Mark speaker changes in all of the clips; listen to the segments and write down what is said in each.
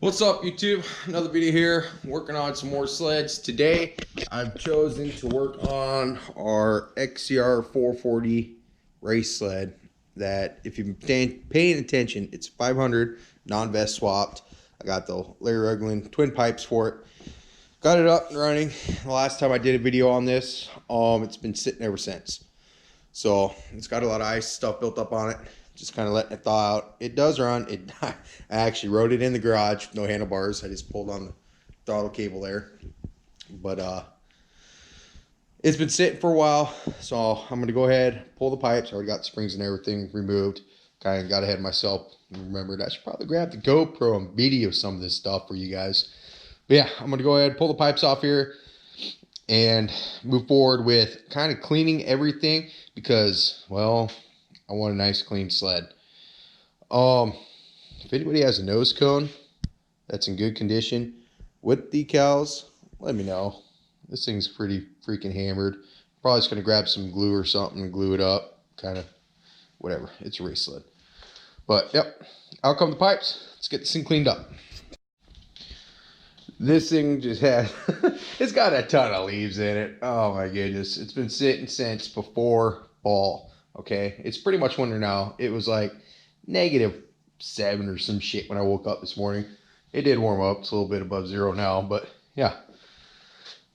Speaker 1: What's up, YouTube? Another video here, working on some more sleds. Today I've chosen to work on our XCR 440 race sled that, if you've been paying attention, it's 500 non-vest swapped. I got the Larry Rugland twin pipes for it. Got it up and running. The last time I did a video on this, it's been sitting ever since. So it's got a lot of ice stuff built up on it. Just kind of letting it thaw out. It does run. I actually rode it in the garage, no handlebars. I just pulled on the throttle cable there. But it's been sitting for a while, so I'm gonna go ahead, pull the pipes. I already got the springs and everything removed. Kind of got ahead of myself and remembered I should probably grab the GoPro and video some of this stuff for you guys. But yeah, I'm gonna go ahead, pull the pipes off here and move forward with kind of cleaning everything because, well, I want a nice clean sled. If anybody has a nose cone that's in good condition with decals, let me know. This thing's pretty freaking hammered. Probably just gonna grab some glue or something and glue it up. Kind of whatever. It's a race sled. But yep, out come the pipes. Let's get this thing cleaned up. This thing just had it's got a ton of leaves in it. Oh my goodness. It's been sitting since before fall. Okay, it's pretty much winter now. It was like -7 or some shit when I woke up this morning. It did warm up. It's a little bit above zero now, but yeah,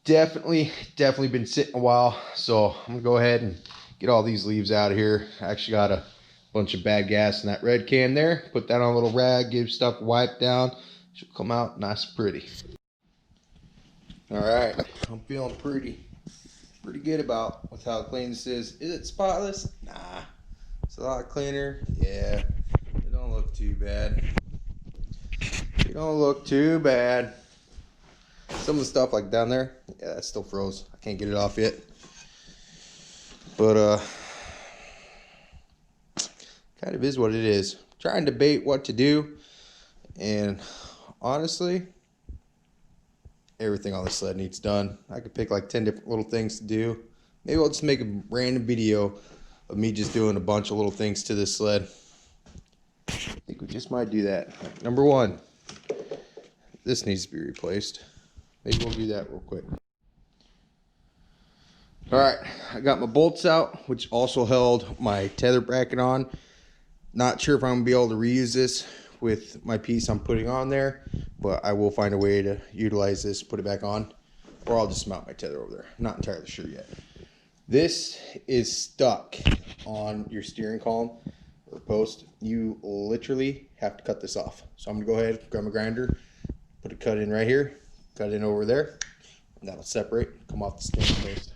Speaker 1: definitely been sitting a while. So I'm gonna go ahead and get all these leaves out of here. I actually got a bunch of bad gas in that red can there. Put that on a little rag, give stuff a wipe down. Should come out nice and pretty. All right, I'm feeling pretty good about with how clean this is. Is it spotless? Nah. It's a lot cleaner. Yeah. It don't look too bad. It don't look too bad. Some of the stuff like down there, yeah, that still froze. I can't get it off yet. But kind of is what it is. Trying to debate what to do, and honestly, everything on the sled needs done. I could pick like 10 different little things to do. Maybe I'll just make a random video of me just doing a bunch of little things to this sled. I think we just might do that. Number one, this needs to be replaced. Maybe we'll do that real quick. All right, I got my bolts out, which also held my tether bracket on. Not sure if I'm gonna be able to reuse this with my piece I'm putting on there, but I will find a way to utilize this, put it back on, or I'll just mount my tether over there. I'm not entirely sure yet. This is stuck on your steering column or post. You literally have to cut this off. So I'm gonna go ahead, grab my grinder, put a cut in right here, cut in over there, and that'll separate, come off the steering post.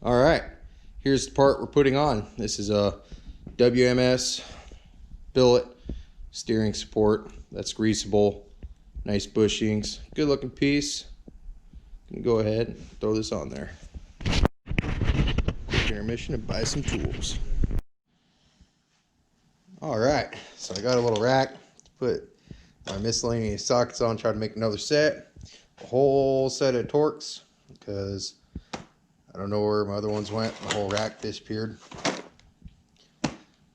Speaker 1: All right, here's the part we're putting on. This is a WMS billet steering support that's greasable, nice bushings, good looking piece. You can go ahead and throw this on there. Quick intermission and buy some tools. All right, so I got a little rack to put my miscellaneous sockets on, try to make another set. A whole set of Torx, because I don't know where my other ones went. The whole rack disappeared.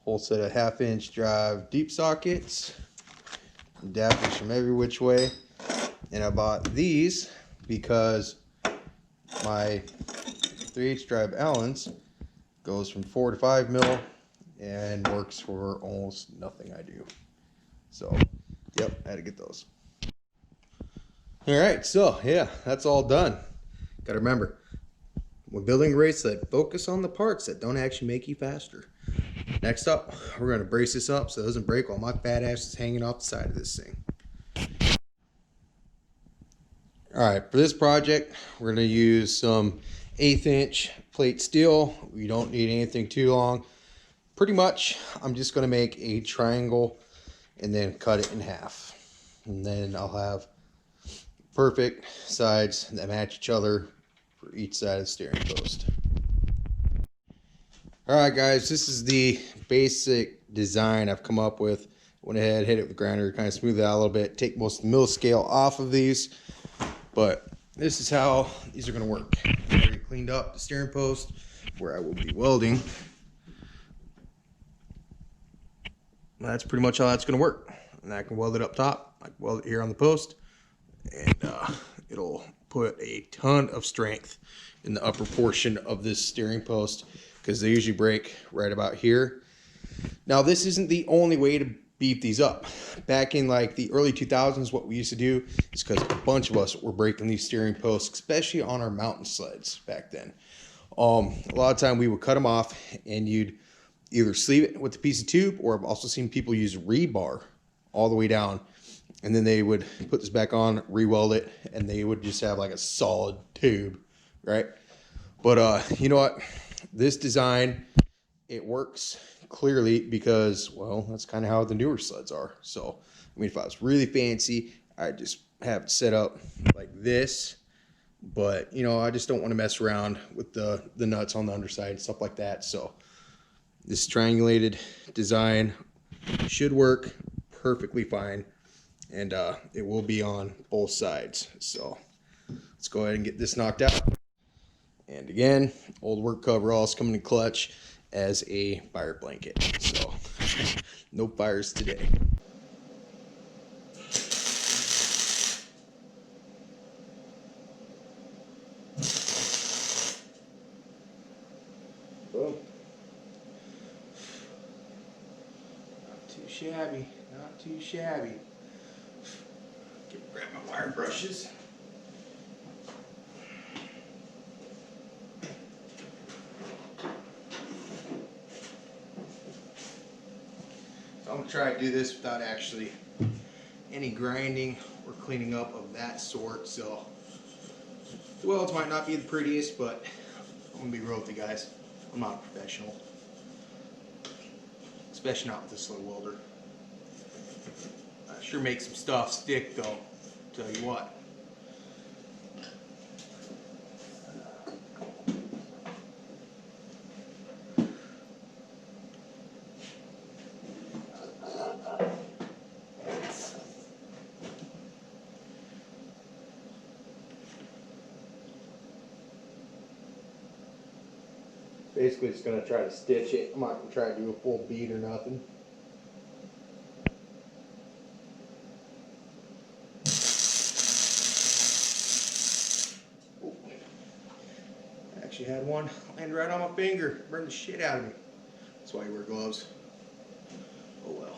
Speaker 1: Whole set of 1/2-inch drive deep sockets. Adapters from every which way. And I bought these because my 3/8 drive Allen's goes from 4 to 5 mil and works for almost nothing I do. So, yep, I had to get those. All right, so yeah, that's all done. Gotta remember, when building a race sled, focus on the parts that don't actually make you faster. Next up, we're going to brace this up so it doesn't break while my fat ass is hanging off the side of this thing. All right, for this project, we're gonna use some 1/8 inch plate steel. We don't need anything too long. Pretty much, I'm just gonna make a triangle and then cut it in half. And then I'll have perfect sides that match each other for each side of the steering post. All right, guys, this is the basic design I've come up with. Went ahead, hit it with the grinder, kind of smooth it out a little bit, take most of the mill scale off of these. But this is how these are going to work. I already cleaned up the steering post where I will be welding. That's pretty much how that's going to work. And I can weld it up top. I can weld it here on the post. And it'll put a ton of strength in the upper portion of this steering post, because they usually break right about here. Now, this isn't the only way to beef these up. Back in like the early 2000s, what we used to do is, because a bunch of us were breaking these steering posts, especially on our mountain sleds back then. A lot of time we would cut them off and you'd either sleeve it with a piece of tube, or I've also seen people use rebar all the way down, and then they would put this back on, re-weld it, and they would just have like a solid tube, right? But you know what? This design, it works clearly because, well, that's kind of how the newer sleds are. So, I mean, if I was really fancy, I'd just have it set up like this. But, you know, I just don't want to mess around with the nuts on the underside and stuff like that. So, this triangulated design should work perfectly fine. And it will be on both sides. So, let's go ahead and get this knocked out. And again, old work coveralls coming in clutch as a fire blanket. So, no fires today. Boom. Not too shabby, not too shabby. Grab my wire brushes. I'm going to try to do this without actually any grinding or cleaning up of that sort. So the welds might not be the prettiest, but I'm going to be real with you guys. I'm not a professional, especially not with this little welder. I sure make some stuff stick though, tell you what. Basically, just going to try to stitch it. I'm not going to try to do a full bead or nothing. I actually had one land right on my finger, burned the shit out of me. That's why you wear gloves. Oh well.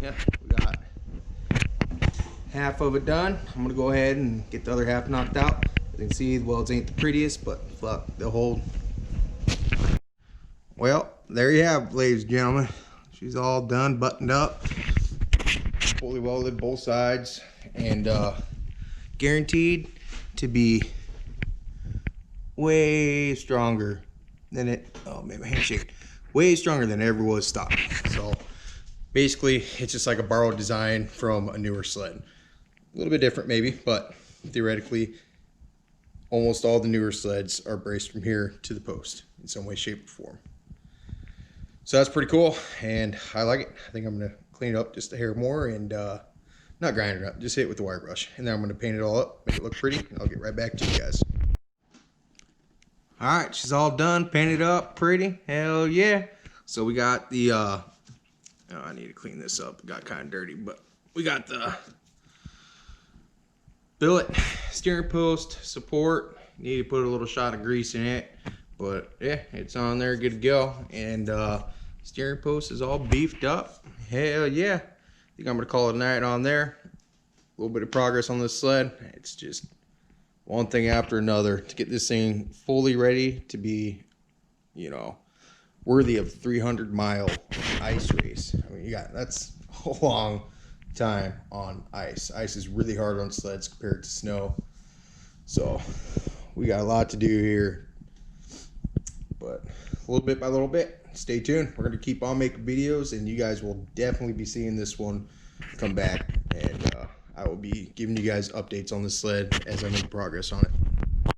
Speaker 1: Yeah, we got half of it done. I'm gonna go ahead and get the other half knocked out. As you can see, the welds ain't the prettiest, but fuck, they'll hold. Well, there you have it, ladies and gentlemen. She's all done, buttoned up, fully welded both sides, and guaranteed to be way stronger than it. Oh man, my handshake. way stronger than it ever was stock. So basically, it's just like a borrowed design from a newer sled. A little bit different maybe, but theoretically, almost all the newer sleds are braced from here to the post in some way, shape, or form. So that's pretty cool, and I like it. I think I'm gonna clean it up just a hair more and not grind it up, just hit it with the wire brush. And then I'm gonna paint it all up, make it look pretty, and I'll get right back to you guys. All right, she's all done, painted up, pretty, hell yeah. So we got the, oh, I need to clean this up, it got kind of dirty, but we got the billet, steering post, support. Need to put a little shot of grease in it, but yeah, it's on there, good to go. And steering post is all beefed up, hell yeah. I think I'm gonna call it a night on there. A little bit of progress on this sled. It's just one thing after another to get this thing fully ready to be, you know, worthy of 300-mile ice race. I mean, that's a long time on ice. Ice is really hard on sleds compared to snow. So we got a lot to do here, but a little bit by little bit. Stay tuned. We're going to keep on making videos, and you guys will definitely be seeing this one come back, and I will be giving you guys updates on the sled as I make progress on it.